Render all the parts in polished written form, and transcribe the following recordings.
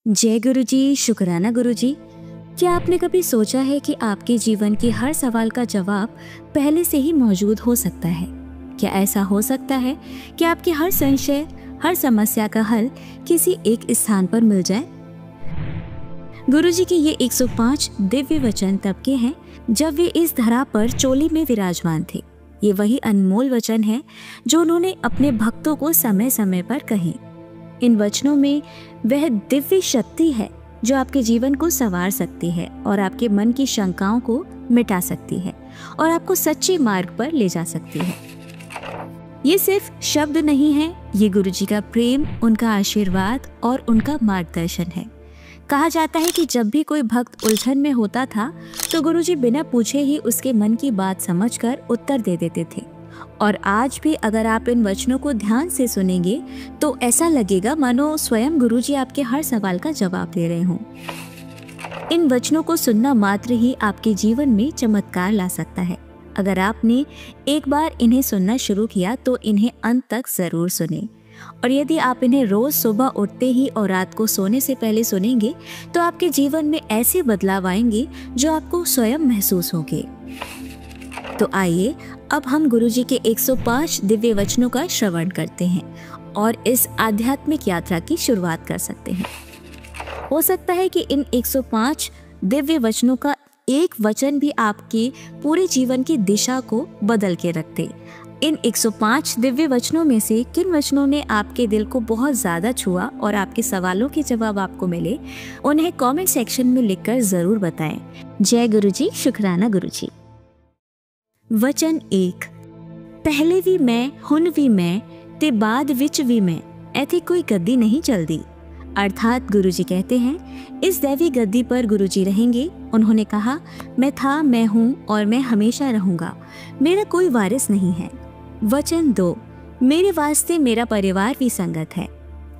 जय गुरु जी, शुक्राना गुरु जी। क्या आपने कभी सोचा है कि आपके जीवन के हर सवाल का जवाब पहले से ही मौजूद हो सकता है? क्या ऐसा हो सकता है कि आपके हर संशय, हर समस्या का हल किसी एक स्थान पर मिल जाए? गुरु जी के ये 105 दिव्य वचन तब के हैं जब वे इस धरा पर चोली में विराजमान थे। ये वही अनमोल वचन है जो उन्होंने अपने भक्तों को समय समय पर कहे। इन वचनों में वह दिव्य शक्ति है जो आपके जीवन को संवार सकती है और आपके मन की शंकाओं को मिटा सकती है और आपको सच्चे मार्ग पर ले जा सकती है। ये सिर्फ शब्द नहीं है, ये गुरुजी का प्रेम, उनका आशीर्वाद और उनका मार्गदर्शन है। कहा जाता है कि जब भी कोई भक्त उलझन में होता था तो गुरुजी बिना पूछे ही उसके मन की बात समझकर उत्तर दे देते थे। और आज भी अगर आप इन वचनों को ध्यान से सुनेंगे तो ऐसा लगेगा मानो स्वयं गुरुजी आपके हर सवाल का जवाब दे रहे हों। इन वचनों को सुनना मात्र ही आपके जीवन में चमत्कार ला सकता है। अगर आपने एक बार इन्हें सुनना शुरू किया तो इन्हें अंत तक जरूर सुने। और यदि आप इन्हें रोज सुबह उठते ही और रात को सोने से पहले सुनेंगे तो आपके जीवन में ऐसे बदलाव आएंगे जो आपको स्वयं महसूस होंगे। तो आइए अब हम गुरुजी के 105 दिव्य वचनों का श्रवण करते हैं और इस आध्यात्मिक यात्रा की शुरुआत कर सकते हैं। हो सकता है कि इन 105 दिव्य वचनों का एक वचन भी आपके पूरे जीवन की दिशा को बदल के रख दे। इन 105 दिव्य वचनों में से किन वचनों ने आपके दिल को बहुत ज्यादा छुआ और आपके सवालों के जवाब आपको मिले, उन्हें कमेंट सेक्शन में लिखकर जरूर बताएं। जय गुरुजी, शुक्राना गुरुजी। वचन 1। पहले भी मैं, हुन भी मैं, ते बाद विच भी मैं, ऐथी कोई गद्दी नहीं चलदी। अर्थात गुरुजी कहते हैं इस दैवी गद्दी पर गुरुजी रहेंगे। उन्होंने कहा, मैं था, मैं हूँ और मैं हमेशा रहूंगा, मेरा कोई वारिस नहीं है। वचन 2। मेरे वास्ते मेरा परिवार भी संगत है।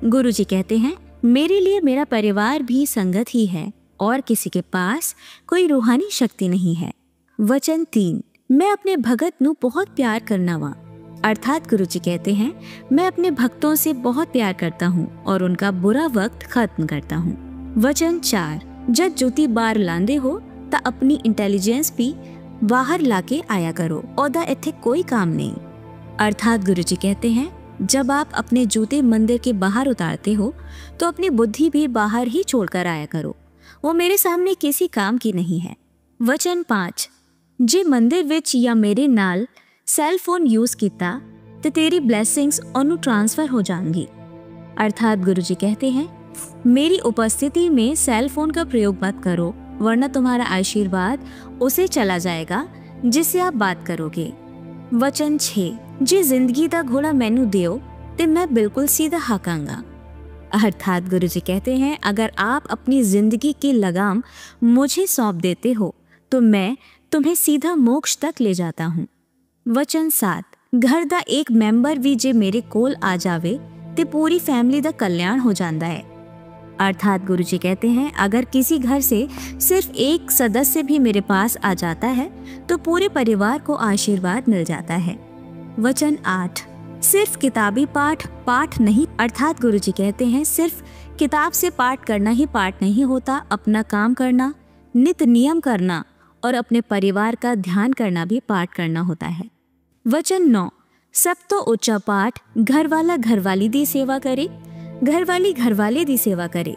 गुरुजी कहते हैं मेरे लिए मेरा परिवार भी संगत ही है और किसी के पास कोई रूहानी शक्ति नहीं है। वचन 3। मैं अपने भगत नू बहुत प्यार करना वा। अर्थात गुरुजी कहते हैं मैं अपने भक्तों से बहुत प्यार करता हूँ और उनका बुरा वक्त खत्म करता हूँ। वचन 4। जब जूती बार लांदे हो ता अपनी इंटेलिजेंस भी बाहर लाके आया करो, ओदा इत्थे कोई काम नहीं। अर्थात गुरुजी कहते हैं जब आप अपने जूते मंदिर के बाहर उतारते हो तो अपनी बुद्धि भी बाहर ही छोड़कर आया करो, वो मेरे सामने किसी काम की नहीं है। वचन 5। जे मंदिर विच या मेरे नाल सैल फोन यूज किया तो तेरी ब्लेसिंग्स ओनू ट्रांसफर हो जाएंगी। अर्थात गुरुजी कहते हैं मेरी उपस्थिति में सेल फोन का प्रयोग मत करो, वरना तुम्हारा आशीर्वाद उसे चला जाएगा जिससे आप बात करोगे। वचन 6। जे जिंदगी दा घोड़ा मैनू दियो ते मैं बिल्कुल सीधा हाकांगा। अर्थात गुरुजी कहते हैं अगर आप अपनी जिंदगी की लगाम मुझे सौंप देते हो तो मैं तुम्हें सीधा मोक्ष तक ले जाता हूँ। वचन 7। घर दा एक मैंबर भी जे मेरे कोल आ जावे ते पूरी फैमिली दा कल्याण हो जाता है। अर्थात गुरुजी कहते हैं अगर किसी घर से सिर्फ एक सदस्य भी मेरे पास आ जाता है तो पूरे परिवार को आशीर्वाद मिल जाता है। वचन 8। सिर्फ किताबी पाठ नहीं। अर्थात गुरुजी कहते हैं सिर्फ किताब से पाठ करना ही पाठ नहीं होता, अपना काम करना, नित नियम करना और अपने परिवार का ध्यान करना भी पाठ करना होता है। वचन 9। सब तो ऊंचा पाठ घरवाला घरवाली दी सेवा करे, घरवाली घरवाले दी सेवा करे,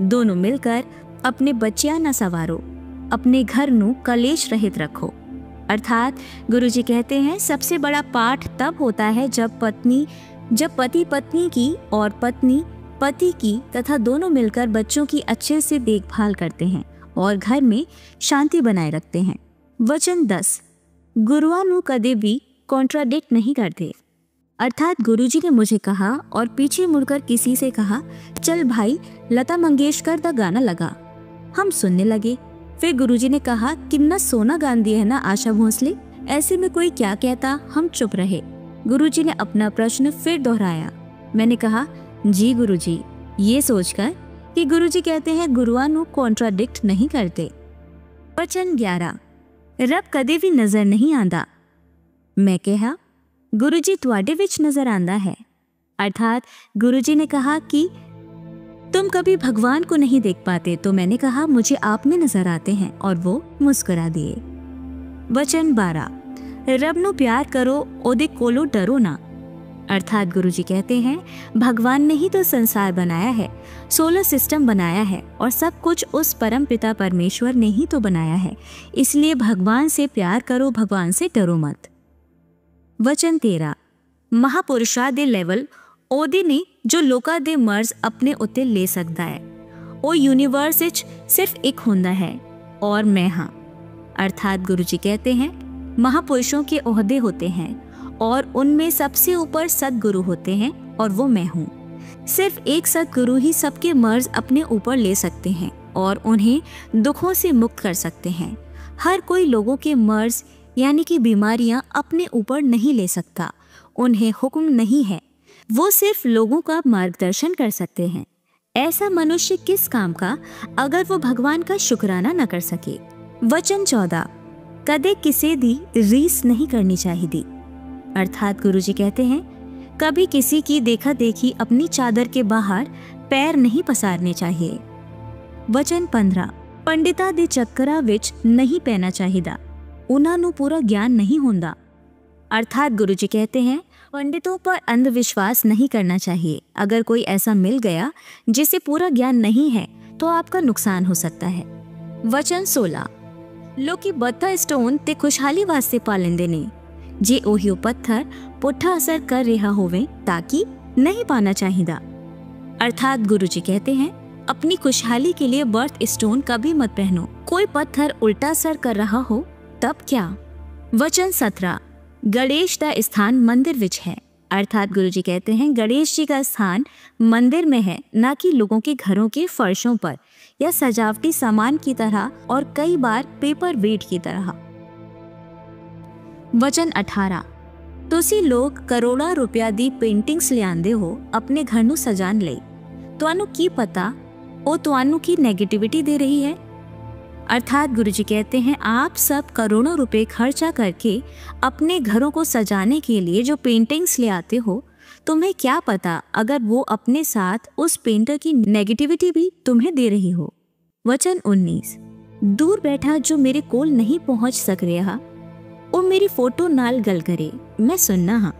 दोनों मिलकर अपने बच्चियां न सवारो, अपने घर नू कलेश रहित रखो। अर्थात गुरुजी कहते हैं सबसे बड़ा पाठ तब होता है जब पति पत्नी की और पत्नी पति की तथा दोनों मिलकर बच्चों की अच्छे से देखभाल करते हैं और घर में शांति बनाए रखते हैं। वचन 10। गुरुआ नू कदे भी कॉन्ट्राडिक्ट नहीं करते। अर्थात गुरुजी ने मुझे कहा और पीछे मुड़कर किसी से कहा चल भाई लता मंगेशकर का गाना लगा, हम सुनने लगे। फिर गुरुजी ने कहा कितना सोना गान दिया है ना आशा भोसले, ऐसे में कोई क्या कहता, हम चुप रहे। गुरुजी ने अपना प्रश्न फिर दोहराया। मैंने कहा जी गुरुजी, ये सोचकर कि गुरुजी कहते हैं गुरुआ नू कॉन्ट्राडिक्ट नहीं करते। वचन 11। रब कदे भी नजर नहीं आंदा। मैं कहा गुरुजी तुहाडे विच नजर आंदा है। अर्थात गुरुजी ने कहा कि तुम कभी भगवान को नहीं देख पाते, तो मैंने कहा मुझे आप में नजर आते हैं, और वो मुस्कुरा दिए। वचन 12, रब नु प्यार करो, ओदे कोलो डरो ना। अर्थात गुरुजी कहते हैं भगवान ने ही तो संसार बनाया है, सोलर सिस्टम बनाया है, और सब कुछ उस परम पिता परमेश्वर ने ही तो बनाया है। इसलिए भगवान से प्यार करो, भगवान से डरो मत। वचन 13, महापुरुषा दे लेवल ओदे ने जो लोका दे मर्ज अपने उत्ते ले सकता है, ओ यूनिवर्स विच सिर्फ एक हुंदा है और मैं हाँ। अर्थात गुरुजी कहते हैं महापुरुषों के ओहदे होते हैं और उनमें सबसे ऊपर सदगुरु होते हैं, और वो मैं हूँ। सिर्फ एक सदगुरु ही सबके मर्ज अपने ऊपर ले सकते हैं और उन्हें दुखों से मुक्त कर सकते हैं। हर कोई लोगों के मर्ज यानी कि बीमारियां अपने ऊपर नहीं ले सकता, उन्हें हुक्म नहीं है, वो सिर्फ लोगों का मार्गदर्शन कर सकते हैं। ऐसा मनुष्य किस काम का अगर वो भगवान का शुक्राना न कर सके। वचन 14, कदे किसे दी रीस नहीं करनी चाहिए। अर्थात गुरुजी कहते हैं कभी किसी की देखा देखी अपनी चादर के बाहर पैर नहीं पसारने चाहिए। वचन 15, पंडिता दे चक्करा विच नहीं पैना चाहिए, उन्हां नू पूरा ज्ञान नहीं होंदा। अर्थात गुरुजी कहते हैं पंडितों पर अंधविश्वास नहीं करना चाहिए। अगर कोई ऐसा मिल गया जिसे पूरा ज्ञान नहीं है तो आपका नुकसान हो सकता है। वचन 16, लोकी बत्था स्टोन ते खुशहाली वास्ते पा लेंदे ने, जे ओहियो पत्थर पुठा असर कर रहा होवे ताकि नहीं पाना चाहिए। अर्थात गुरुजी कहते हैं अपनी खुशहाली के लिए बर्थ स्टोन कभी मत पहनो। कोई पत्थर उल्टा असर कर रहा हो तब क्या। वचन 17, गणेश का स्थान मंदिर विच है। अर्थात गुरुजी कहते हैं गणेश जी का स्थान मंदिर में है, ना कि लोगों के घरों के फर्शों पर या सजावटी सामान की तरह और कई बार पेपर वेट की तरह। वचन 18, तुसी लोग करोड़ा रुपया दी पेंटिंग्स लियांदे हो अपने घर नू सजान ले, तुहानू की पता वो तुहानू की नेगेटिविटी दे रही है। अर्थात गुरुजी कहते हैं आप सब करोड़ों रुपए खर्चा करके अपने घरों को सजाने के लिए जो पेंटिंग्स ले आते हो, तुम्हें क्या पता अगर वो अपने साथ उस पेंटर की नेगेटिविटी भी तुम्हें दे रही हो। वचन 19, दूर बैठा जो मेरे कोल नहीं पहुंच सक रहा वो मेरी फोटो नाल गल करे, मैं सुनना हाँ।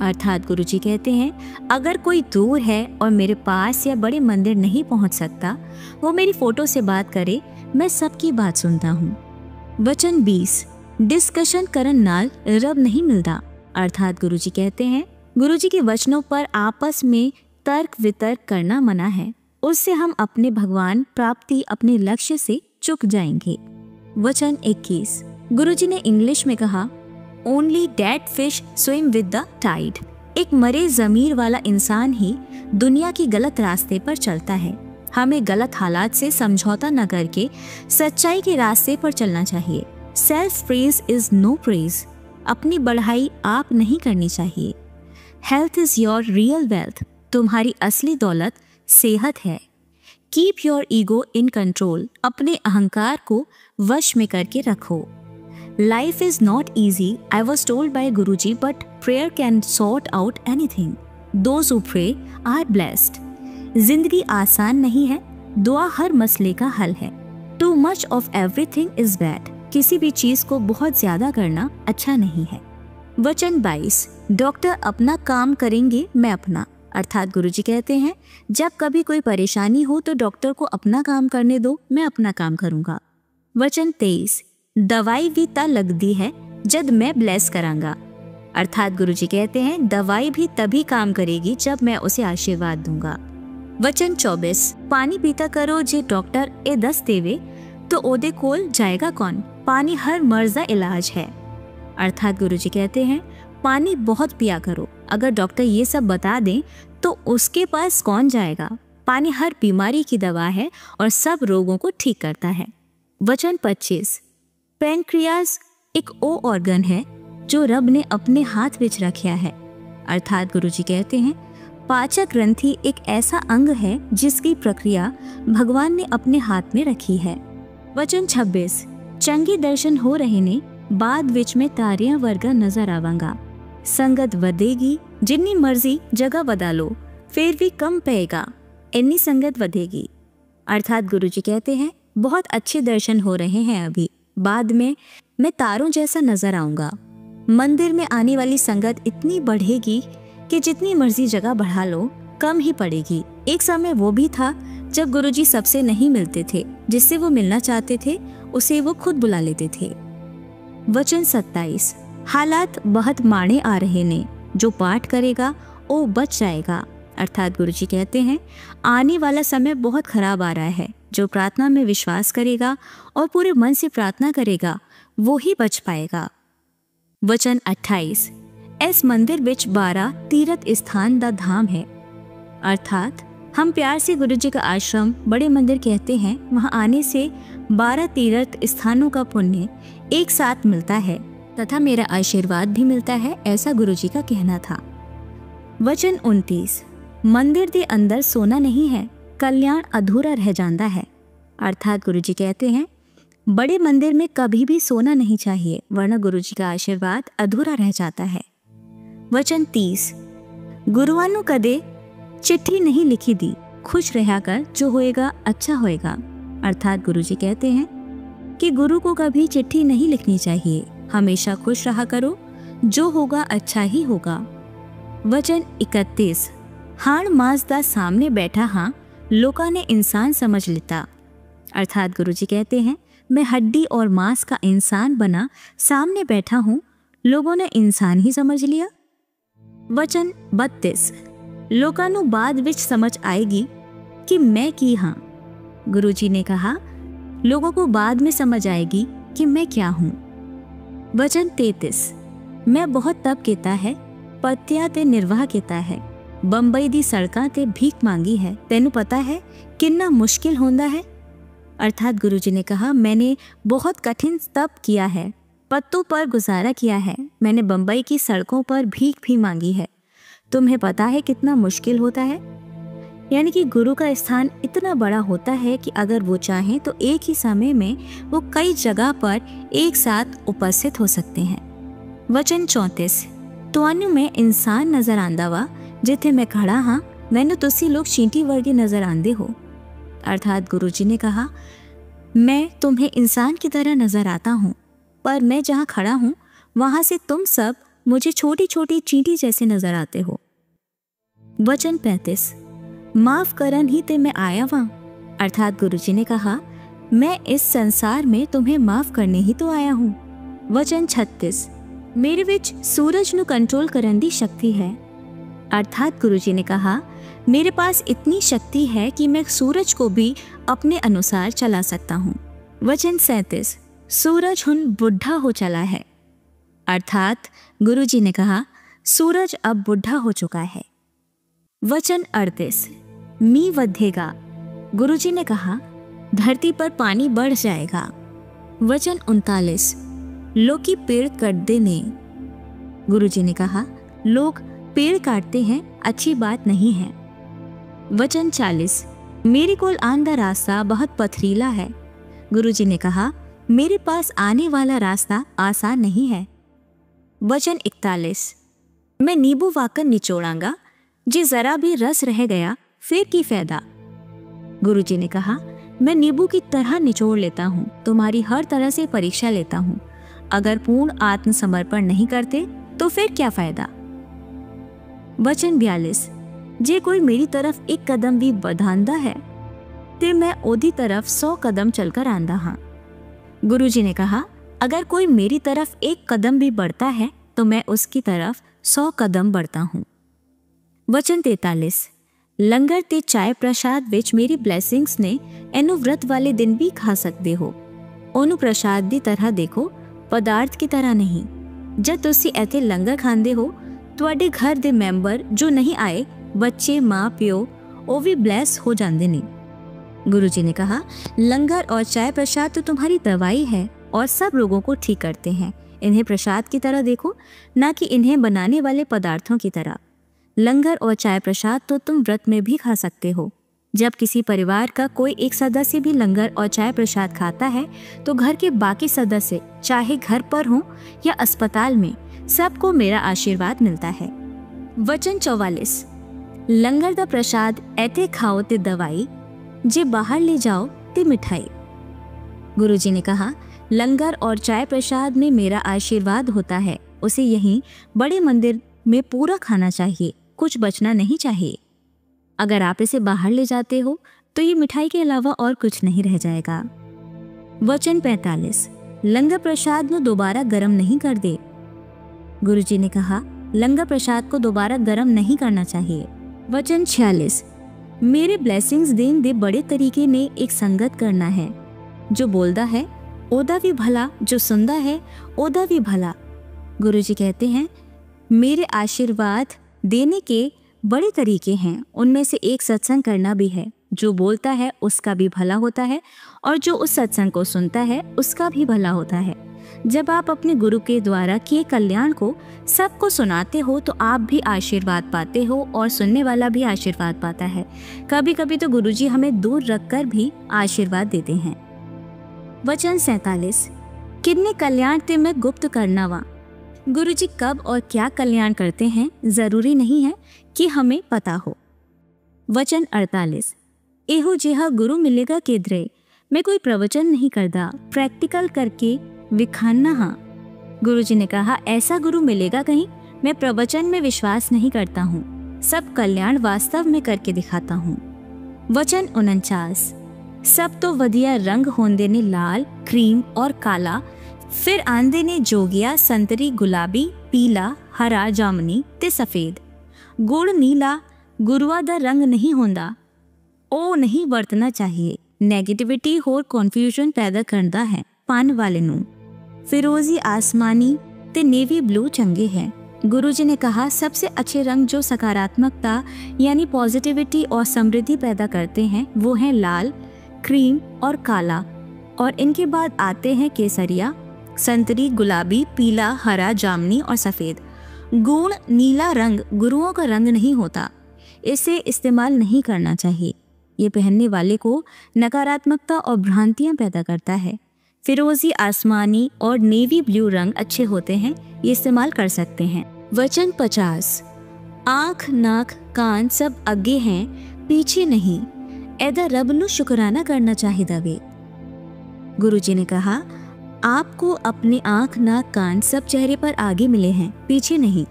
अर्थात गुरुजी कहते हैं अगर कोई दूर है और मेरे पास या बड़े मंदिर नहीं पहुंच सकता, वो मेरी फोटो से बात करे, मैं सबकी बात सुनता हूँ। वचन 20, डिस्कशन करन नाल रब नहीं मिलता। अर्थात गुरुजी कहते हैं गुरुजी के वचनों पर आपस में तर्क वितर्क करना मना है, उससे हम अपने भगवान प्राप्ति अपने लक्ष्य से चूक जाएंगे। वचन 21, गुरुजी ने इंग्लिश में कहा only dead fish swim with the tide. एक मरे जमीर वाला इंसान ही दुनिया की गलत रास्ते पर चलता है। हमें गलत हालात से समझौता न करके सच्चाई के रास्ते पर चलना चाहिए। Self praise is no praise. अपनी बढ़ाई आप नहीं करनी चाहिए। Health is your real wealth. तुम्हारी असली दौलत सेहत है। Keep your ego in control. अपने अहंकार को वश में करके रखो। Life is not easy, I was told by Guruji, but prayer can sort out anything. Those who pray are blessed. जिंदगी आसान नहीं है, दुआ हर मसले का हल है। Too much of everything is bad. किसी भी चीज को बहुत ज्यादा करना अच्छा नहीं है। वचन 22, डॉक्टर अपना काम करेंगे, मैं अपना। अर्थात गुरुजी कहते हैं जब कभी कोई परेशानी हो तो डॉक्टर को अपना काम करने दो, मैं अपना काम करूंगा। वचन 23, दवाई भी ता लगदी है जब मैं ब्लेस करांगा। अर्थात गुरुजी कहते हैं दवाई भी तभी काम करेगी जब मैं उसे आशीर्वाद दूंगा। वचन 24, पानी पीता करो जे डॉक्टर ए दस देवे तो ओदे कोल जाएगा कौन। पानी हर मर्ज दा इलाज है। अर्थात गुरुजी कहते हैं पानी बहुत पिया करो। अगर डॉक्टर ये सब बता दें तो उसके पास कौन जाएगा। पानी हर बीमारी की दवा है और सब रोगों को ठीक करता है। वचन 25, पैनक्रियाज एक ओ ऑर्गन है जो रब ने अपने हाथ विच रखा है। अर्थात गुरुजी कहते हैं पाचक ग्रंथि एक ऐसा अंग है जिसकी प्रक्रिया भगवान ने अपने हाथ में रखी है। वचन 26, चंगे दर्शन हो रहे ने बाद विच में तारियां वर्गा नजर आवांगा। संगत वधेगी, जिन्नी मर्जी जगह बदा लो फिर भी कम पेगा। इन्नी संगत વધेगी। अर्थात गुरुजी कहते हैं बहुत अच्छे दर्शन हो रहे हैं अभी, बाद में मैं तारों जैसा नजर आऊंगा। मंदिर में आने वाली संगत इतनी बढ़ेगी कि जितनी मर्जी जगह बढ़ा लो कम ही पड़ेगी। एक समय वो भी था जब गुरुजी सबसे नहीं मिलते थे, जिससे वो मिलना चाहते थे उसे वो खुद बुला लेते थे। वचन 27। हालात बहुत माड़े आ रहे ने, जो पाठ करेगा वो बच जाएगा। अर्थात गुरुजी कहते हैं आने वाला समय बहुत खराब आ रहा है। जो प्रार्थना में विश्वास करेगा और पूरे मन से प्रार्थना करेगा वो ही बच पाएगा। वचन 28। इस मंदिर विच 12 तीर्थ स्थान दा धाम है। अर्थात हम प्यार से गुरुजी का आश्रम बड़े मंदिर कहते हैं। वहां आने से 12 तीर्थ स्थानों का पुण्य एक साथ मिलता है तथा मेरा आशीर्वाद भी मिलता है, ऐसा गुरुजी का कहना था। वचन 29। मंदिर के अंदर सोना नहीं है, कल्याण अधूरा रह जाता है। अर्थात गुरुजी कहते हैं बड़े मंदिर में कभी भी सोना नहीं चाहिए, वरना गुरुजी का आशीर्वाद अधूरा रह जाता है। वचन 30। गुरुआं नूं कदे चिट्ठी नहीं लिखी दी, खुश रहा कर, जो होएगा अच्छा होएगा। अर्थात गुरुजी कहते हैं कि गुरु को कभी चिट्ठी नहीं लिखनी चाहिए, हमेशा खुश रहा करो, जो होगा अच्छा ही होगा। वचन 31। हाण मास दा सामने बैठा हाँ, लोका ने इंसान समझ लेता। अर्थात गुरुजी कहते हैं मैं हड्डी और मांस का इंसान बना सामने बैठा हूँ, लोगों ने इंसान ही समझ लिया। वचन 32। लोकां नूं बाद विच समझ आएगी कि मैं की हाँ। गुरुजी ने कहा लोगों को बाद में समझ आएगी कि मैं क्या हूँ। वचन 33। मैं बहुत तप किया है, पत्तियां ते निर्वाह किया है, बंबई दी सड़कां ते भीख मांगी है, तेनू पता है कितना मुश्किल होता है। अर्थात गुरुजी ने कहा मैंने बहुत कठिन तप किया है, पत्तों पर गुजारा किया है, मैंने बंबई की सड़कों पर भीख भी मांगी है, तुम्हें पता है कितना मुश्किल होता है। यानी कि गुरु का स्थान इतना बड़ा होता है कि अगर वो चाहें तो एक ही समय में वो कई जगह पर एक साथ उपस्थित हो सकते हैं। वचन 34। तुहानू मैं इंसान नजर आंदा वा, जिथे मैं खड़ा हाँ मैनू तुसी लोग चींटी वर्गे नजर आंदे हो। अर्थात गुरुजी ने कहा मैं तुम्हें इंसान की तरह नजर आता हूँ, पर मैं जहाँ खड़ा हूँ वहां से तुम सब मुझे छोटी छोटी चींटी जैसे नजर आते हो। वचन 35। माफ करन ही ते मैं आया वहाँ। अर्थात गुरुजी ने कहा मैं इस संसार में तुम्हें माफ करने ही तो आया हूँ। वचन 36। मेरे विच सूरज नू कंट्रोल करन दी शक्ति है। अर्थात गुरुजी ने कहा मेरे पास इतनी शक्ति है कि मैं सूरज को भी अपने अनुसार चला सकता हूँ। वचन 37। सूरज हुन बुढ़ा हो चला है। अर्थात गुरुजी ने कहा सूरज अब बुढ़ा हो चुका है। वचन 38। मी वधेगा। गुरुजी ने कहा धरती पर पानी बढ़ जाएगा। वचन 39। लोग पेड़ काटते ने। गुरुजी ने कहा लोग पेड़ काटते हैं, अच्छी बात नहीं है। वचन 40। मेरे कोल आंदा रास्ता बहुत पथरीला है। गुरुजी ने कहा मेरे पास आने वाला रास्ता आसान नहीं है। वचन 41। मैं नींबू वाकर निचोड़ांगा, जे जरा भी रस रह गया फिर की फायदा। गुरुजी ने कहा मैं नींबू की तरह निचोड़ लेता हूँ, तुम्हारी हर तरह से परीक्षा लेता हूँ, अगर पूर्ण आत्मसमर्पण नहीं करते तो फिर क्या फायदा। वचन 42। जे कोई मेरी तरफ एक कदम भी बढ़ांदा है ते मैं ओदी तरफ 100 कदम चलकर आंदा हाँ। गुरुजी ने कहा अगर कोई मेरी तरफ एक कदम भी बढ़ता है तो मैं उसकी तरफ 100 कदम बढ़ता हूँ। वचन 43। लंगर ते चाय प्रसाद विच मेरी ब्लैसिंग्स ने एनु व्रत वाले दिन भी खा सकते हो। ओनू प्रसाद दी तरह देखो, पदार्थ की तरह नहीं। जब तुसी ऐथे लंगर खांदे हो तुहाडे घर दे मैंबर जो नहीं आए, बच्चे माँ प्यो, वो भी ब्लेस हो जाते ने। गुरुजी ने कहा लंगर और चाय प्रसाद तो तुम्हारी दवाई है और सब रोगों को ठीक करते हैं। इन्हें प्रसाद की तरह देखो, ना कि इन्हें बनाने वाले पदार्थों की तरह। लंगर और चाय प्रसाद तो तुम व्रत में भी खा सकते हो। जब किसी परिवार का कोई एक सदस्य भी लंगर और चाय प्रसाद खाता है तो घर के बाकी सदस्य चाहे घर पर हो या अस्पताल में सबको मेरा आशीर्वाद मिलता है। वचन 44। लंगर दा प्रसाद ऐथे खाओ ते दवाई, जे बाहर ले जाओ ते मिठाई। गुरुजी ने कहा, लंगर और चाय प्रसाद में मेरा आशीर्वाद होता है, उसे यहीं बड़े मंदिर में पूरा खाना चाहिए, कुछ बचना नहीं चाहिए। अगर आप इसे बाहर ले जाते हो तो ये मिठाई के अलावा और कुछ नहीं रह जाएगा। वचन 45, लंगर प्रसाद को दोबारा गर्म नहीं कर दे। गुरुजी ने कहा, लंगर प्रसाद को दोबारा गर्म नहीं करना चाहिए। वचन 46, मेरे ब्लेसिंग्स देन दे बड़े तरीके ने एक संगत करना है, जो बोलदा है ओदा भी भला, जो सुनदा है ओदा भी भला। गुरुजी कहते हैं, मेरे आशीर्वाद देने के बड़े तरीके हैं, उनमें से एक सत्संग करना भी है। जो बोलता है उसका भी भला होता है और जो उस सत्संग को सुनता है उसका भी भला होता है। जब आप अपने गुरु के द्वारा किए कल्याण को सबको सुनाते हो तो आप भी आशीर्वाद पाते हो और सुनने वाला भी आशीर्वाद पाता है। कभी कभी तो गुरुजी हमें दूर रखकर भी आशीर्वाद देते हैं। वचन 47, कितने कल्याण ते मैं गुप्त करना वा। गुरुजी कब और क्या कल्याण करते हैं जरूरी नहीं है कि हमें पता हो। वचन 48, एहो जिहा गुरु मिलेगा केदरे, मैं कोई प्रवचन नहीं करता, प्रैक्टिकल करके विखाना। हाँ, गुरुजी ने कहा, ऐसा गुरु मिलेगा कहीं? मैं प्रवचन में विश्वास नहीं करता हूँ, सब कल्याण वास्तव में करके दिखाता हूँ। वचन 49, सब तो वधिया रंग होंदे ने लाल, क्रीम और काला, फिर आंदे ने जोगिया, संतरी, गुलाबी, पीला, हरा, जामनी ते सफेद। गुड़ नीला गुरुआ दा रंग नहीं होंदा, ओ नहीं वरतना चाहिए। नेगेटिविटी होर कन्फ्यूजन पैदा करता है। पान वाले नू फिरोजी, आसमानी ते नेवी ब्लू चंगे हैं। गुरुजी ने कहा, सबसे अच्छे रंग जो सकारात्मकता यानी पॉजिटिविटी और समृद्धि पैदा करते हैं वो हैं लाल, क्रीम और काला, और इनके बाद आते हैं केसरिया, संतरी, गुलाबी, पीला, हरा, जामनी और सफेद। गूढ़ नीला रंग गुरुओं का रंग नहीं होता, इसे इस्तेमाल नहीं करना चाहिए। ये पहनने वाले को नकारात्मकता और भ्रांतियां पैदा करता है। फिरोजी, आसमानी और नेवी ब्लू रंग अच्छे होते हैं, ये इस्तेमाल कर सकते हैं। वचन 50, आँख, नाक, कान सब आगे हैं, पीछे नहीं, ऐदा रब नु शुक्राना करना चाहिए वे। गुरुजी ने कहा, आपको अपने आँख, नाक, कान सब चेहरे पर आगे मिले हैं, पीछे नहीं।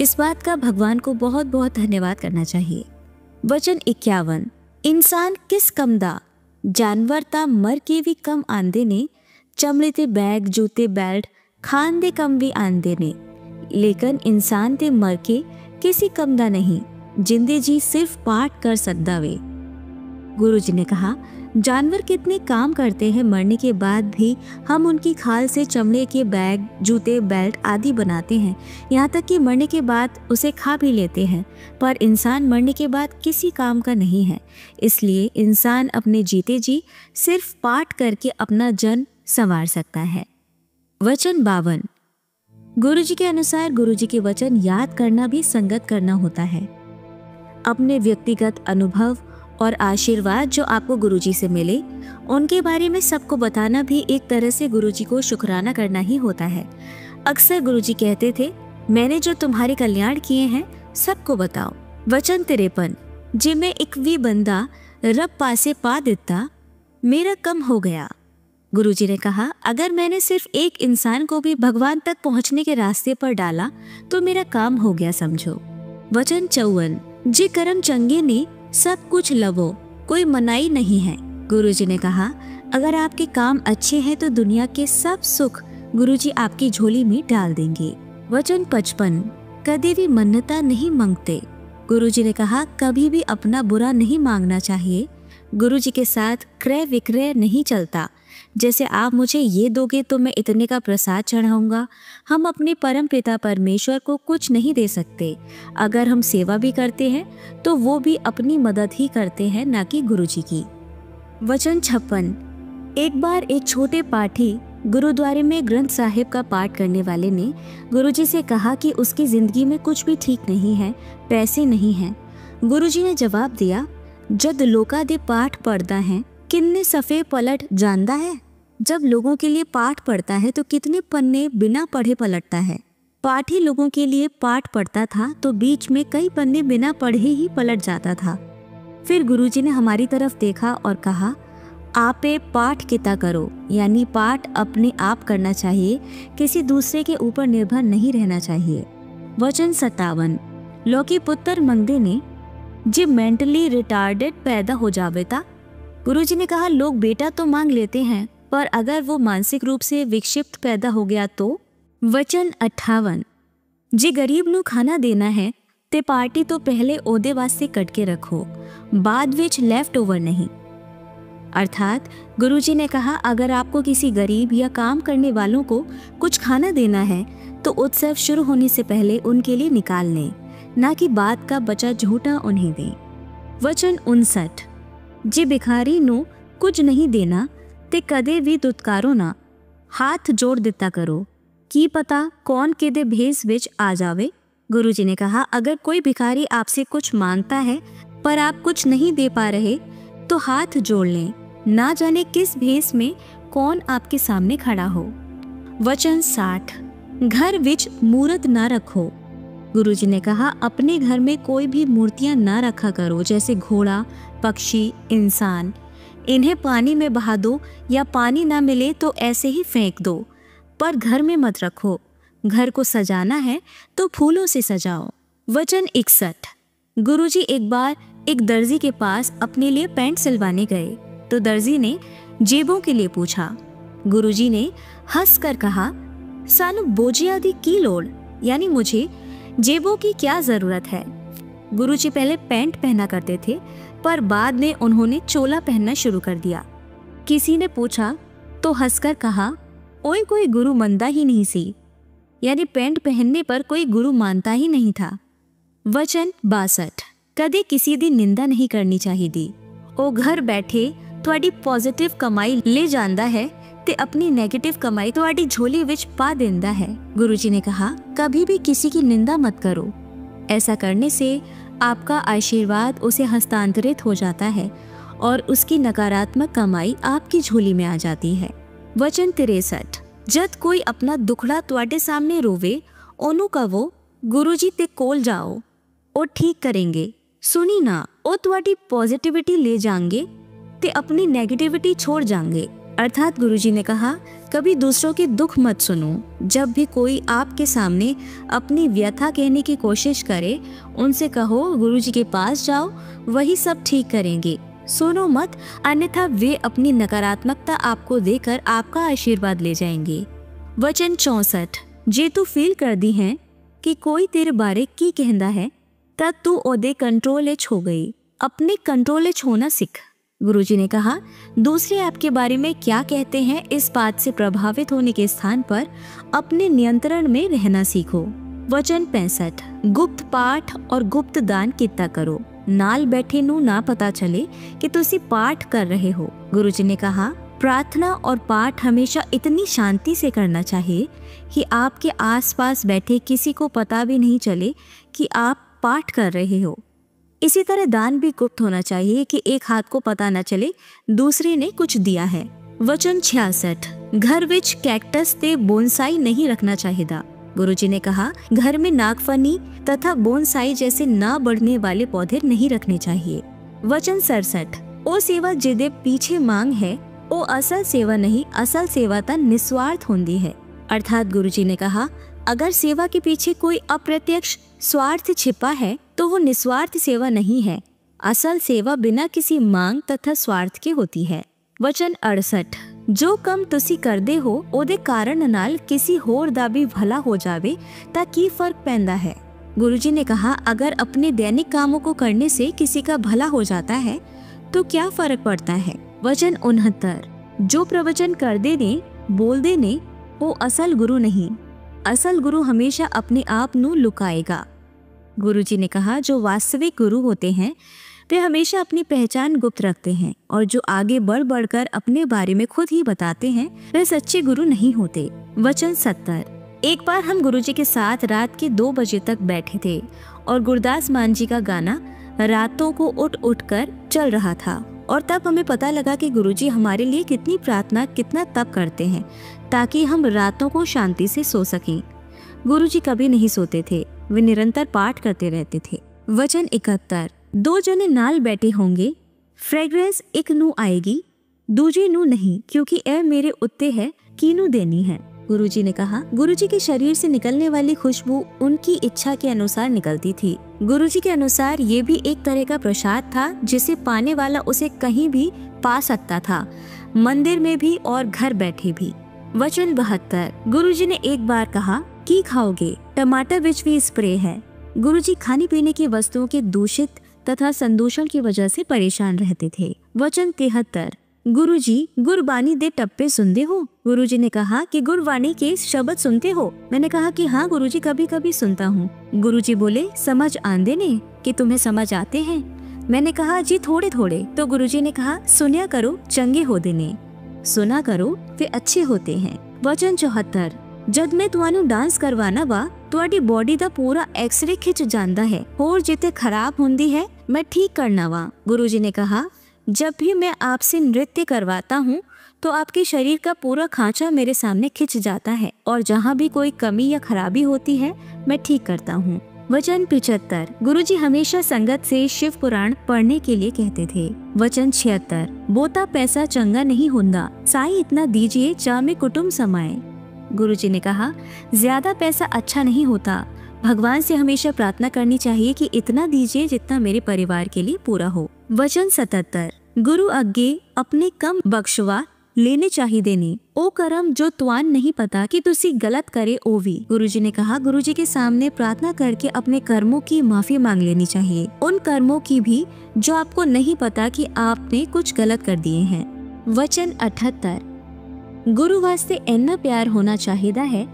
इस बात का भगवान को बहुत बहुत धन्यवाद करना चाहिए। वचन 51, इंसान किस कम दा, जानवर ता मर के भी कम आंदे ने, चमड़े ते बैग, जूते, बेल्ट खान दे कम भी आंदे ने, लेकिन इंसान ते मर के किसी कम दा नहीं, जिंदे जी सिर्फ पाठ कर सकदा वे। गुरुजी ने कहा, जानवर कितने काम करते हैं, मरने के बाद भी हम उनकी खाल से चमड़े के बैग, जूते, बेल्ट आदि बनाते हैं, यहाँ तक कि मरने के बाद उसे खा भी लेते हैं। पर इंसान मरने के बाद किसी काम का नहीं है, इसलिए इंसान अपने जीते जी सिर्फ पाठ करके अपना जन्म संवार सकता है। वचन 52, गुरुजी के अनुसार गुरुजी के वचन याद करना भी संगत करना होता है। अपने व्यक्तिगत अनुभव और आशीर्वाद जो आपको गुरुजी से मिले उनके बारे में सबको बताना भी एक तरह से गुरुजी को शुक्राना करना ही होता है। अक्सर गुरुजी कहते थे, मैंने जो तुम्हारे कल्याण किए हैं सबको बताओ। वचन 53, जिमें एक भी बंदा रब पासे पा देता, मेरा कम हो गया। गुरुजी ने कहा, अगर मैंने सिर्फ एक इंसान को भी भगवान तक पहुंचने के रास्ते पर डाला तो मेरा काम हो गया समझो। वचन 54, जे कर्म चंगे ने सब कुछ लवो, कोई मनाई नहीं है। गुरुजी ने कहा, अगर आपके काम अच्छे हैं तो दुनिया के सब सुख गुरुजी आपकी झोली में डाल देंगे। वचन 55, कभी भी मन्नता नहीं मांगते। गुरुजी ने कहा, कभी भी अपना बुरा नहीं मांगना चाहिए। गुरुजी के साथ क्रय विक्रय नहीं चलता। जैसे आप मुझे ये दोगे तो मैं इतने का प्रसाद चढ़ाऊंगा। हम अपने परम पिता परमेश्वर को कुछ नहीं दे सकते। अगर हम सेवा भी करते हैं तो वो भी अपनी मदद ही करते हैं, ना कि गुरुजी की। वचन 56, एक बार एक छोटे पाठी गुरुद्वारे में ग्रंथ साहिब का पाठ करने वाले ने गुरुजी से कहा कि उसकी जिंदगी में कुछ भी ठीक नहीं है, पैसे नहीं हैं। गुरुजी ने जवाब दिया, जद लोका दे पाठ पढ़ता है किन्ने सफ़े पलट जानता है। जब लोगों के लिए पाठ पढ़ता है तो कितने पन्ने बिना पढ़े पलटता है। पाठी लोगों के लिए पाठ पढ़ता था तो बीच में कई पन्ने बिना पढ़े ही पलट जाता था। फिर गुरुजी ने हमारी तरफ देखा और कहा, आपे पाठ किता करो, यानी पाठ अपने आप करना चाहिए, किसी दूसरे के ऊपर निर्भर नहीं रहना चाहिए। वचन 57। लौकी पुत्र मंगदे ने जे मेंटली रिटार्डेड पैदा हो जावेता। गुरुजी ने कहा, लोग बेटा तो मांग लेते हैं, पर अगर वो मानसिक रूप से विक्षिप्त पैदा हो गया तो। वचन 58। जे गरीब नू खाना देना है ते पार्टी तो पहले ओदे वास्ते कट के रखो, बाद विच लेफ्ट ओवर नहीं। अर्थात गुरुजी ने कहा, अगर आपको किसी गरीब या काम करने वालों को कुछ खाना देना है तो उत्सव शुरू होने से पहले उनके लिए निकाल लें, ना कि बाद का बचा झूठा उन्हें दें। वचन 59। जे भिखारी नू कुछ नहीं देना ते कदे भी दुत्कारो ना, हाथ जोड़ दिता करो, की पता कौन केदे भेस विच आ जावे। गुरुजी ने कहा, अगर कोई भिखारी आपसे कुछ मांगता है पर आप कुछ नहीं दे पा रहे तो हाथ जोड़ लें, ना जाने किस भेस में कौन आपके सामने खड़ा हो। वचन 60। घर विच मूर्त ना रखो। गुरुजी ने कहा, अपने घर में कोई भी मूर्तियां ना रखा करो, जैसे घोड़ा, पक्षी, इंसान। इन्हें पानी में बहा दो या पानी ना मिले तो ऐसे ही फेंक दो, पर घर में मत रखो। घर को सजाना है तो फूलों से सजाओ। वचन 61। गुरुजी एक बार एक दर्जी के पास अपने लिए पैंट सिलवाने गए तो दर्जी ने जेबों के लिए पूछा। गुरुजी ने हंसकर कहा, सानू बोझिया दी की लोड़, यानी मुझे जेबों की क्या जरूरत है। गुरुजी पहले पैंट पहना करते थे, पर बाद में उन्होंने चोला पहनना शुरू कर दिया। किसी ने पूछा तो हंसकर कहा, ओए कोई गुरु मंदा ही नहीं सी, यानी पैंट पहनने पर कोई गुरु मानता ही नहीं था। वचन 62। कदे किसी दी निंदा नहीं करनी चाहिए। ओ घर बैठे ਤੁਹਾਡੀ पॉजिटिव कमाई ले जांदा है ते अपनी नेगेटिव कमाई ਤੁਹਾਡੀ झोली विच पा देंदा है। गुरुजी ने कहा, कभी भी किसी की निंदा मत करो, ऐसा करने से आपका आशीर्वाद उसे हस्तांतरित हो जाता है और उसकी नकारात्मक कमाई आपकी झोली में आ जाती है। वचन 63। जद कोई अपना दुखड़ा ਤੁਹਾਡੇ सामने रोवे, ओनू कहो, गुरुजी ते कोल जाओ, ओ ठीक करेंगे। सुनी ना, ओ ਤੁਹਾਡੀ पॉजिटिविटी ले जाएंगे ते अपनी नेगेटिविटी छोड़ जाएंगे। अर्थात गुरुजी ने कहा, कभी दूसरों के दुख मत सुनो। जब भी कोई आपके सामने अपनी व्यथा कहने की कोशिश करे, उनसे कहो, गुरुजी के पास जाओ, वही सब ठीक करेंगे। सुनो मत, अन्यथा वे अपनी नकारात्मकता आपको देकर आपका आशीर्वाद ले जाएंगे। वचन 64। जे तू फील कर दी है कि कोई तेरे बारे की कहता है, तब तू ओदे कंट्रोल हो गई। अपने कंट्रोल होना सीख। गुरुजी ने कहा, दूसरे आपके बारे में क्या कहते हैं इस बात से प्रभावित होने के स्थान पर अपने नियंत्रण में रहना सीखो। वचन 65। गुप्त पाठ और गुप्त दान कितना करो, नाल बैठे नू ना पता चले कि तुसी पाठ कर रहे हो। गुरुजी ने कहा, प्रार्थना और पाठ हमेशा इतनी शांति से करना चाहिए कि आपके आसपास बैठे किसी को पता भी नहीं चले कि आप पाठ कर रहे हो। इसी तरह दान भी गुप्त होना चाहिए कि एक हाथ को पता न चले दूसरे ने कुछ दिया है। वचन 66। घर विच कैक्टस ते बोनसाई नहीं रखना चाहिए। गुरुजी ने कहा, घर में नागफनी तथा बोनसाई जैसे ना बढ़ने वाले पौधे नहीं रखने चाहिए। वचन 67। ओ सेवा जिदे पीछे मांग है, ओ असल सेवा नहीं, असल सेवा ता निस्वार्थ होंदी है। अर्थात गुरुजी ने कहा, अगर सेवा के पीछे कोई अप्रत्यक्ष स्वार्थ छिपा है तो वो निस्वार्थ सेवा नहीं है। असल सेवा बिना किसी मांग तथा स्वार्थ के होती है। वचन 68। जो कम तुसी करदे हो ओदे कारण नाल किसी होर दा भी भला हो जावे ता की फर्क पैंदा है। गुरुजी ने कहा, अगर अपने दैनिक कामों को करने से किसी का भला हो जाता है तो क्या फर्क पड़ता है। वचन 69। जो प्रवचन करदे ने बोलदे ने वो असल गुरु नहीं, असल गुरु हमेशा अपने आप नू लुकाएगा। गुरुजी ने कहा, जो वास्तविक गुरु होते हैं वे हमेशा अपनी पहचान गुप्त रखते हैं और जो आगे बढ़ बढ़कर अपने बारे में खुद ही बताते हैं वे सच्चे गुरु नहीं होते। वचन 70। एक बार हम गुरुजी के साथ रात के 2 बजे तक बैठे थे और गुरदास मान जी का गाना रातों को उठ उठ कर चल रहा था और तब हमें पता लगा कि गुरुजी हमारे लिए कितनी प्रार्थना, कितना तप करते हैं ताकि हम रातों को शांति से सो सकें। गुरुजी कभी नहीं सोते थे, वे निरंतर पाठ करते रहते थे। वचन 71। दो जने नाल बैठे होंगे, फ्रेग्रेंस एक नू आएगी, दूजी नू नहीं, क्योंकि ए मेरे उत्ते है कीनू देनी है। गुरुजी ने कहा, गुरुजी के शरीर से निकलने वाली खुशबू उनकी इच्छा के अनुसार निकलती थी। गुरुजी के अनुसार ये भी एक तरह का प्रसाद था जिसे पाने वाला उसे कहीं भी पा सकता था, मंदिर में भी और घर बैठे भी। वचन 72। गुरुजी ने एक बार कहा, की खाओगे? टमाटर विच भी स्प्रे है। गुरुजी खाने पीने की वस्तुओं के दूषित तथा संदूषण की वजह से परेशान रहते थे। वचन 73। गुरुजी गुरबानी दे टप्पे सुनते हो? गुरुजी ने कहा कि गुरबानी के शब्द सुनते हो? मैंने कहा कि हाँ गुरुजी, कभी कभी सुनता हूँ। गुरुजी बोले, समझ आंदे ने कि तुम्हें समझ आते हैं? मैंने कहा जी थोड़े थोड़े। तो गुरुजी ने कहा, सुनिया करो चंगे हो देने, सुना करो वे अच्छे होते हैं। वचन 74। जद मैं तुहानू डांस करवाना वा तुहाडी बॉडी दा पूरा एक्सरे खिंच जांदा है, होर जिते खराब हुंदी है मैं ठीक करना वा। गुरुजी ने कहा, जब भी मैं आपसे नृत्य करवाता हूँ तो आपके शरीर का पूरा खांचा मेरे सामने खिंच जाता है और जहाँ भी कोई कमी या खराबी होती है मैं ठीक करता हूँ। वचन 75। गुरुजी हमेशा संगत से शिव पुराण पढ़ने के लिए कहते थे। वचन 76। बोता पैसा चंगा नहीं हुंदा, साई इतना दीजिए जा में कुटुंब समाए। गुरुजी ने कहा, ज्यादा पैसा अच्छा नहीं होता, भगवान से हमेशा प्रार्थना करनी चाहिए कि इतना दीजिए जितना मेरे परिवार के लिए पूरा हो। वचन 77। गुरु अगे अपने कम बख्शवा लेने चाहिए देने, ओ करम जो तुआन नहीं पता कि तुसी गलत करे ओ भी। गुरुजी ने कहा, गुरुजी के सामने प्रार्थना करके अपने कर्मों की माफी मांग लेनी चाहिए, उन कर्मों की भी जो आपको नहीं पता कि आपने कुछ गलत कर दिए हैं। वचन 78। गुरु वास्ते इन्ना प्यार होना चाहिए है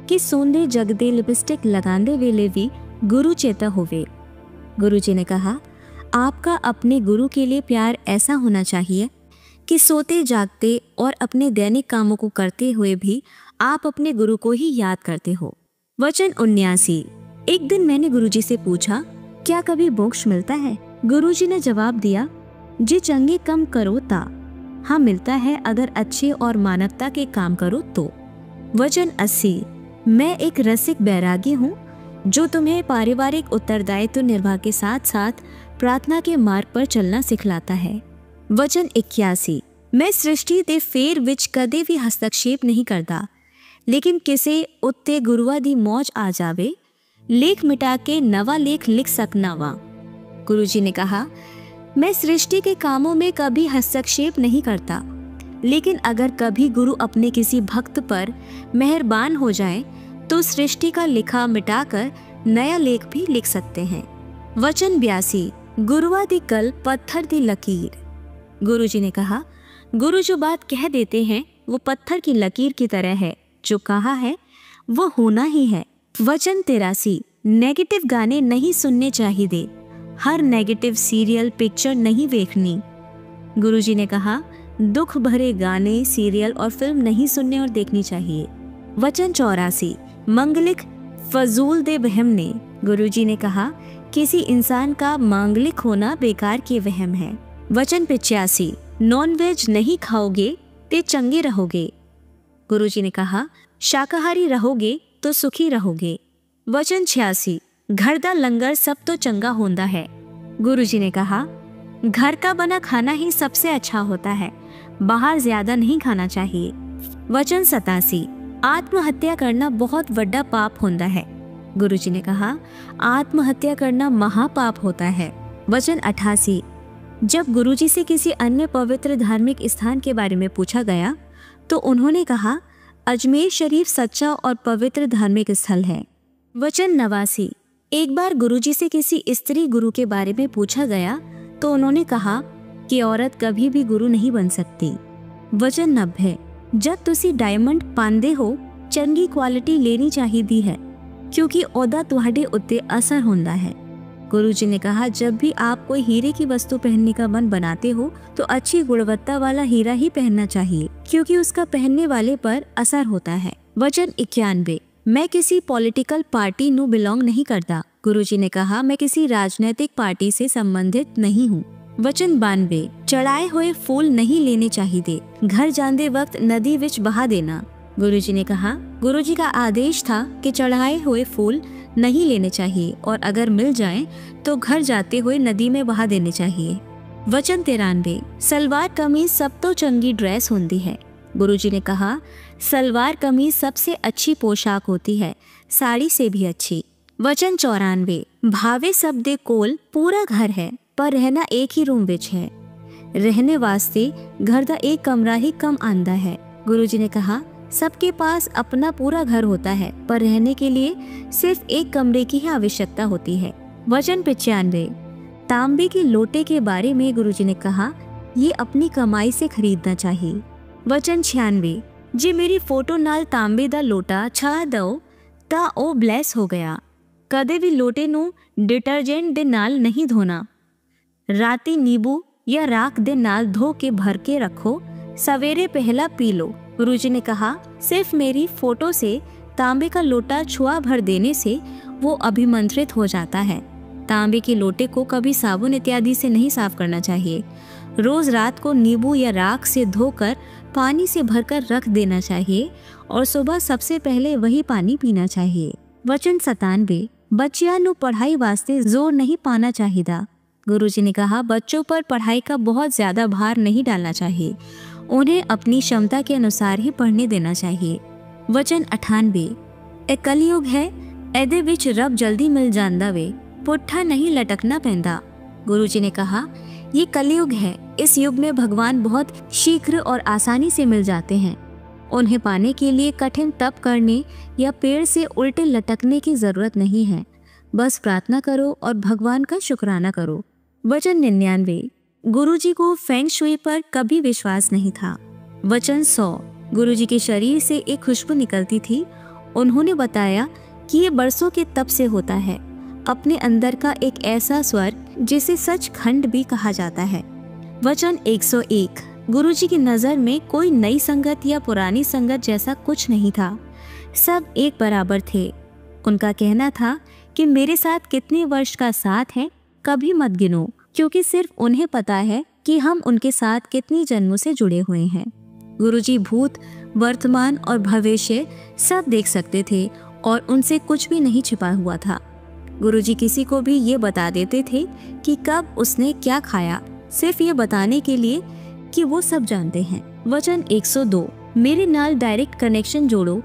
कि सोंदे जगदे लिपस्टिक लगांदे वेले भी गुरु चेता होवे। गुरुजी ने कहा, आपका अपने गुरु के लिए प्यार ऐसा होना चाहिए कि सोते जागते और अपने दैनिक कामों को करते हुए भी आप अपने गुरु को ही याद करते हो। वचन 79। एक दिन मैंने गुरुजी से पूछा, क्या कभी मोक्ष मिलता है? गुरुजी ने जवाब दिया, जे चंगे कम करो ता। हाँ मिलता है, अगर अच्छे और मानवता के काम करो तो। वचन 80। मैं एक रसिक बैरागी हूँ जो तुम्हें पारिवारिक उत्तरदायित्व निर्वाह के साथ साथ प्रार्थना के मार्ग पर चलना सिखलाता है। वचन 81। मैं सृष्टि दे फेर विच कदे भी हस्तक्षेप नहीं करता, लेकिन किसे उत्ते गुरुआ दी मौज आ जावे, लेख मिटा के नवा लेख लिख सकना वा। गुरुजी ने कहा, मैं सृष्टि के कामों में कभी हस्तक्षेप नहीं करता, लेकिन अगर कभी गुरु अपने किसी भक्त पर मेहरबान हो जाए तो सृष्टि का लिखा मिटाकर नया लेख भी लिख सकते हैं। वचन 82। गुरुआ दी कल पत्थर दी लकीर। गुरुजी ने कहा, गुरु जो बात कह देते हैं वो पत्थर की लकीर की तरह है, जो कहा है वो होना ही है। वचन 83। नेगेटिव गाने नहीं सुनने चाहिए, हर नेगेटिव सीरियल पिक्चर नहीं देखनी। गुरुजी ने कहा, दुख भरे गाने, सीरियल और फिल्म नहीं सुनने और देखनी चाहिए। वचन 84। मंगलिक फजूल दे वहम ने। गुरुजी ने कहा, किसी इंसान का मांगलिक होना बेकार के वहम है। वचन 85। नॉनवेज नहीं खाओगे ते चंगे रहोगे। गुरुजी ने कहा, शाकाहारी रहोगे तो सुखी रहोगे। वचन 86। घर दा लंगर सब तो चंगा होंदा है। गुरुजी ने कहा, घर का बना खाना ही सबसे अच्छा होता है, बाहर ज्यादा नहीं खाना चाहिए। वचन 87। आत्महत्या करना बहुत बड़ा पाप होता है। गुरुजी ने कहा, आत्महत्या करना महापाप होता है। वचन 88। जब गुरुजी से किसी अन्य पवित्र धार्मिक स्थान के बारे में पूछा गया तो उन्होंने कहा, अजमेर शरीफ सच्चा और पवित्र धार्मिक स्थल है। वचन 89। एक बार गुरुजी से किसी स्त्री गुरु के बारे में पूछा गया तो उन्होंने कहा कि औरत कभी भी गुरु नहीं बन सकती। वचन 90। जब तुसी डायमंड पांदे हो चंगी क्वालिटी लेनी चाहिए है, क्योंकि ओदा तुहाडे उत्ते असर होंदा है। गुरुजी ने कहा, जब भी आप कोई हीरे की वस्तु पहनने का मन बनाते हो तो अच्छी गुणवत्ता वाला हीरा ही पहनना चाहिए, क्योंकि उसका पहनने वाले पर असर होता है। वचन 91। मैं किसी पॉलिटिकल पार्टी नु बिलोंग नहीं करता। गुरुजी ने कहा, मैं किसी राजनीतिक पार्टी से संबंधित नहीं हूँ। वचन 92। चढ़ाए हुए फूल नहीं लेने चाहिए, घर जाते वक्त नदी विच बहा देना। गुरुजी ने कहा, गुरुजी का आदेश था कि चढ़ाए हुए फूल नहीं लेने चाहिए और अगर मिल जाएं तो घर जाते हुए नदी में बहा देने चाहिए। वचन 93, सलवार कमीज सब तो चंगी ड्रेस होती है। गुरुजी ने कहा, सलवार कमीज सबसे अच्छी पोशाक होती है, साड़ी से भी अच्छी। वचन 94, भावे सब दे कोल पूरा घर है पर रहना एक ही रूम विच है। रहने वास्ते घर दा एक कमरा ही कम आंदा है। गुरुजी ने कहा, सबके पास अपना पूरा घर होता है पर रहने के लिए सिर्फ एक कमरे की ही आवश्यकता होती है। वचन 95, तांबे के लोटे के बारे में गुरुजी ने कहा, ये अपनी कमाई से खरीदना चाहिए। वचन 96, जे मेरी फोटो नाल तांबे दा लोटा छा दो ता ओ ब्लेस हो गया। कदे भी लोटे नू डिटर्जेंट दे नाल नहीं धोना। राती नींबू या राख दे नाल धो के भर के रखो, सवेरे पहला पी लो। गुरुजी ने कहा, सिर्फ मेरी फोटो से तांबे का लोटा छुआ भर देने से वो अभिमंत्रित हो जाता है। तांबे के लोटे को कभी साबुन इत्यादि से नहीं साफ करना चाहिए। रोज रात को नींबू या राख से धोकर पानी से भरकर रख देना चाहिए और सुबह सबसे पहले वही पानी पीना चाहिए। वचन 97, बच्चियां नु पढ़ाई वास्ते जोर नहीं पाना चाहिए। गुरुजी ने कहा, बच्चों पर पढ़ाई का बहुत ज्यादा भार नहीं डालना चाहिए, उन्हें अपनी क्षमता के अनुसार ही पढ़ने देना चाहिए। वचन 98, ए कलयुग है, एदे विच रब जल्दी मिल जांदा वे, पुट्ठा नहीं लटकना पैंदा। गुरुजी ने कहा, ये कलयुग है, इस युग में भगवान बहुत शीघ्र और आसानी से मिल जाते हैं। उन्हें पाने के लिए कठिन तप करने या पेड़ से उल्टे लटकने की जरूरत नहीं है, बस प्रार्थना करो और भगवान का शुक्राना करो। वचन 99, गुरुजी को फेंग शुई पर कभी विश्वास नहीं था। वचन 100, गुरुजी के शरीर से एक खुशबू निकलती थी। उन्होंने बताया कि ये बरसों के तप से होता है, अपने अंदर का एक ऐसा स्वर जिसे सचखंड भी कहा जाता है। वचन 101, गुरुजी की नज़र में कोई नई संगत या पुरानी संगत जैसा कुछ नहीं था, सब एक बराबर थे। उनका कहना था कि मेरे साथ कितने वर्ष का साथ है कभी मत गिनो, क्योंकि सिर्फ उन्हें पता है कि हम उनके साथ कितनी जन्मों से जुड़े हुए हैं। गुरुजी भूत, वर्तमान और भविष्य सब देख सकते थे और उनसे कुछ भी नहीं छिपा हुआ था। गुरुजी किसी को भी ये बता देते थे कि कब उसने क्या खाया, सिर्फ ये बताने के लिए कि वो सब जानते हैं। वचन 102, मेरे नाल डायरेक्ट कनेक्शन जोड़ो।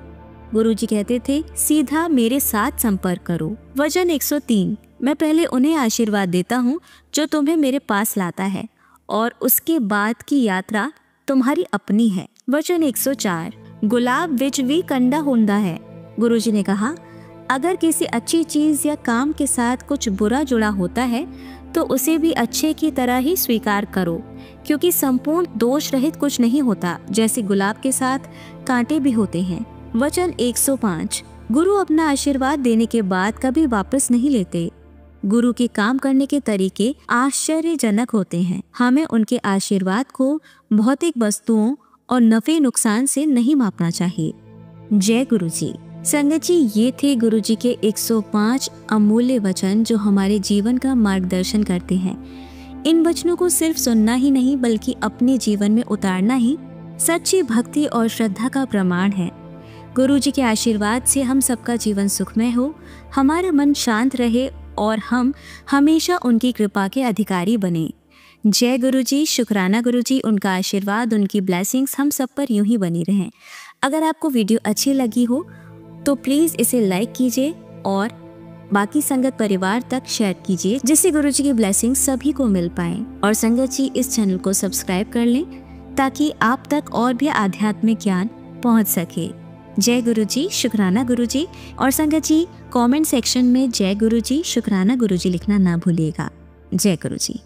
गुरुजी कहते थे, सीधा मेरे साथ संपर्क करो। वचन 103, मैं पहले उन्हें आशीर्वाद देता हूँ जो तुम्हें मेरे पास लाता है और उसके बाद की यात्रा तुम्हारी अपनी है। वचन 104, गुलाब विच भी कंडा होंदा है। गुरुजी ने कहा, अगर किसी अच्छी चीज या काम के साथ कुछ बुरा जुड़ा होता है तो उसे भी अच्छे की तरह ही स्वीकार करो, क्योंकि संपूर्ण दोष रहित कुछ नहीं होता, जैसे गुलाब के साथ कांटे भी होते हैं। वचन 105, गुरु अपना आशीर्वाद देने के बाद कभी वापस नहीं लेते। गुरु के काम करने के तरीके आश्चर्यजनक होते हैं। हमें उनके आशीर्वाद को भौतिक वस्तुओं और नफे नुकसान से नहीं मापना चाहिए। जय गुरु जी। संगत जी, ये थे गुरु जी के 105 अमूल्य वचन जो हमारे जीवन का मार्गदर्शन करते हैं। इन वचनों को सिर्फ सुनना ही नहीं बल्कि अपने जीवन में उतारना ही सच्ची भक्ति और श्रद्धा का प्रमाण है। गुरु जी के आशीर्वाद से हम सबका जीवन सुखमय हो, हमारा मन शांत रहे और हम हमेशा उनकी कृपा के अधिकारी बने। जय गुरु जी। शुक्राना गुरु जी, उनका आशीर्वाद, उनकी ब्लेसिंग्स हम सब पर यूं ही बनी रहें। अगर आपको वीडियो अच्छी लगी हो तो प्लीज़ इसे लाइक कीजिए और बाकी संगत परिवार तक शेयर कीजिए, जिससे गुरु जी की ब्लेसिंग्स सभी को मिल पाए। और संगत जी, इस चैनल को सब्सक्राइब कर लें ताकि आप तक और भी आध्यात्मिक ज्ञान पहुंच सके। जय गुरु जी। शुक्राना गुरु जी। और संगत जी, कमेंट सेक्शन में जय गुरु जी, शुक्राना गुरु जी लिखना ना भूलिएगा। जय गुरु जी।